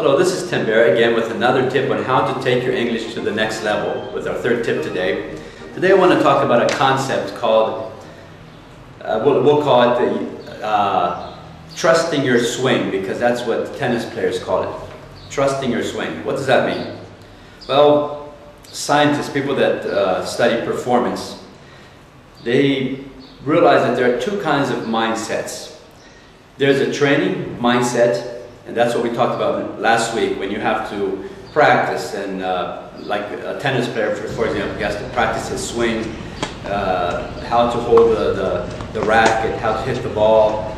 Hello, this is Tim Barrett again with another tip on how to take your English to the next level with our third tip today. Today I want to talk about a concept called, we'll call it the trusting your swing, because that's what tennis players call it. Trusting your swing. What does that mean? Well, scientists, people that study performance, they realize that there are two kinds of mindsets. There's a training mindset, and that's what we talked about last week, when you have to practice, and like a tennis player, for example, he has to practice his swing, how to hold the racket, how to hit the ball,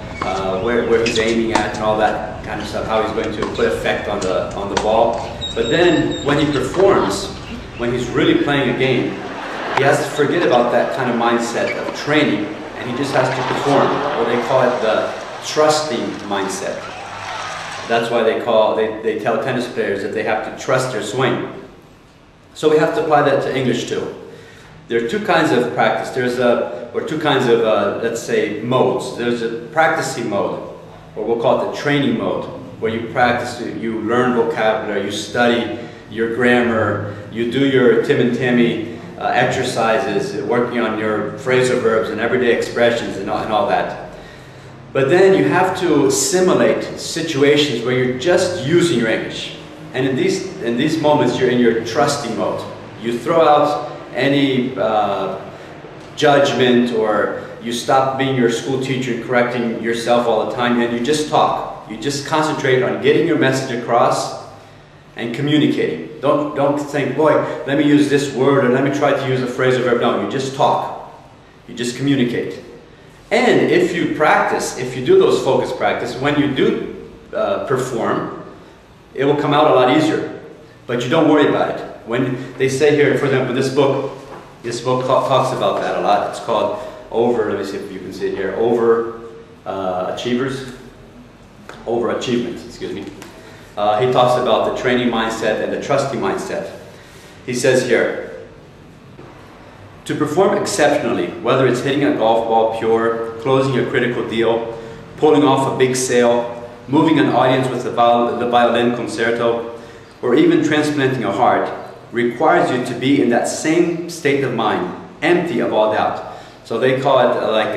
where he's aiming at, and all that kind of stuff, how he's going to put effect on the ball. But then when he performs, when he's really playing a game, he has to forget about that kind of mindset of training, and he just has to perform, or they call it the trusting mindset. That's why they tell tennis players that they have to trust their swing. So we have to apply that to English too. There are two kinds of practice. Or two kinds of, let's say, modes. There's a practicing mode, or we'll call it the training mode, where you practice, you learn vocabulary, you study your grammar, you do your Tim and Timmy exercises, working on your phrasal verbs and everyday expressions and all that. But then you have to simulate situations where you're just using your English. And in these moments, you're in your trusting mode. You throw out any judgment, or you stop being your school teacher and correcting yourself all the time, and you just talk. You just concentrate on getting your message across and communicating. Don't think, boy, let me use this word, or let me try to use a phrasal verb. No, you just talk. You just communicate. And if you practice, if you do those focus practice, when you do perform, it will come out a lot easier. But you don't worry about it. When they say here, for example, this book talks about that a lot. It's called let me see if you can see it here, Overachievement, excuse me. He talks about the training mindset and the trusting mindset. He says here, to perform exceptionally, whether it's hitting a golf ball pure, closing a critical deal, pulling off a big sale, moving an audience with the violin concerto, or even transplanting a heart, requires you to be in that same state of mind, empty of all doubt. So they call it like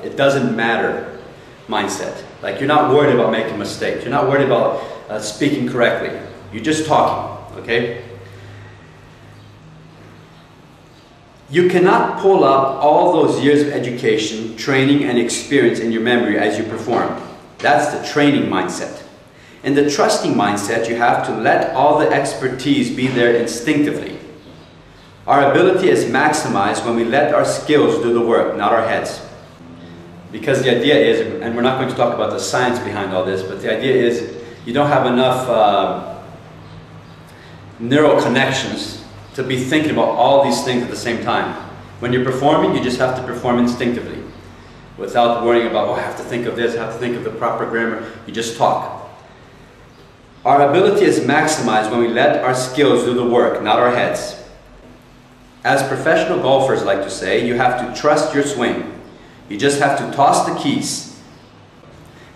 it doesn't matter mindset. Like you're not worried about making mistakes. You're not worried about speaking correctly. You're just talking, okay? You cannot pull up all those years of education, training, and experience in your memory as you perform. That's the training mindset. In the trusting mindset, you have to let all the expertise be there instinctively. Our ability is maximized when we let our skills do the work, not our heads. Because the idea is, and we're not going to talk about the science behind all this, but the idea is you don't have enough neural connections to be thinking about all these things at the same time. When you're performing, you just have to perform instinctively, without worrying about, oh, I have to think of this, I have to think of the proper grammar. You just talk. Our ability is maximized when we let our skills do the work, not our heads. As professional golfers like to say, you have to trust your swing. You just have to toss the keys.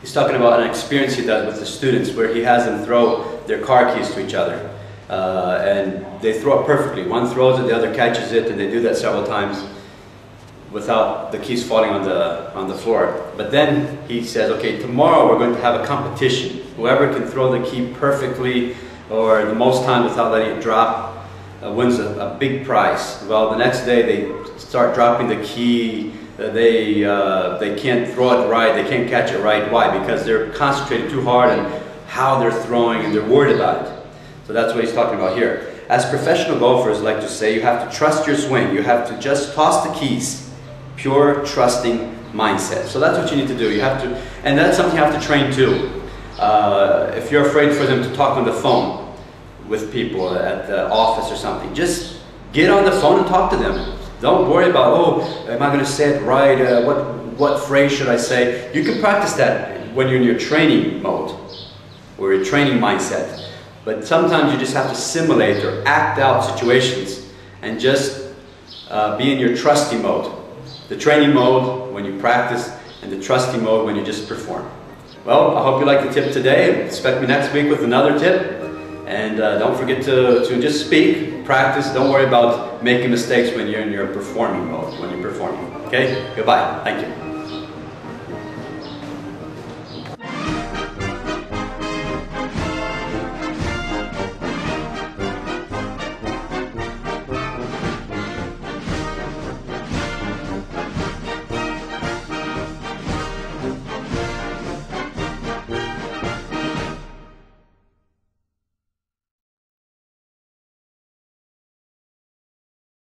He's talking about an experience he does with the students where he has them throw their car keys to each other. And they throw it perfectly. One throws it, the other catches it, and they do that several times without the keys falling on the floor. But then he says, okay, tomorrow we're going to have a competition. Whoever can throw the key perfectly, or the most time without letting it drop, wins a big prize. Well, the next day they start dropping the key. They can't throw it right. They can't catch it right. Why? Because they're concentrated too hard on how they're throwing, and they're worried about it. So that's what he's talking about here. As professional golfers like to say, you have to trust your swing. You have to just toss the keys. Pure trusting mindset. So that's what you need to do. You have to, and that's something you have to train too. If you're afraid for them to talk on the phone with people at the office or something, just get on the phone and talk to them. Don't worry about, oh, am I going to say it right? What phrase should I say? You can practice that when you're in your training mode or your training mindset. But sometimes you just have to simulate or act out situations and just be in your trusting mode. The training mode when you practice, and the trusting mode when you just perform. Well, I hope you liked the tip today. Expect me next week with another tip. And don't forget to just speak, practice. Don't worry about making mistakes when you're in your performing mode, when you're performing. Okay? Goodbye. Thank you.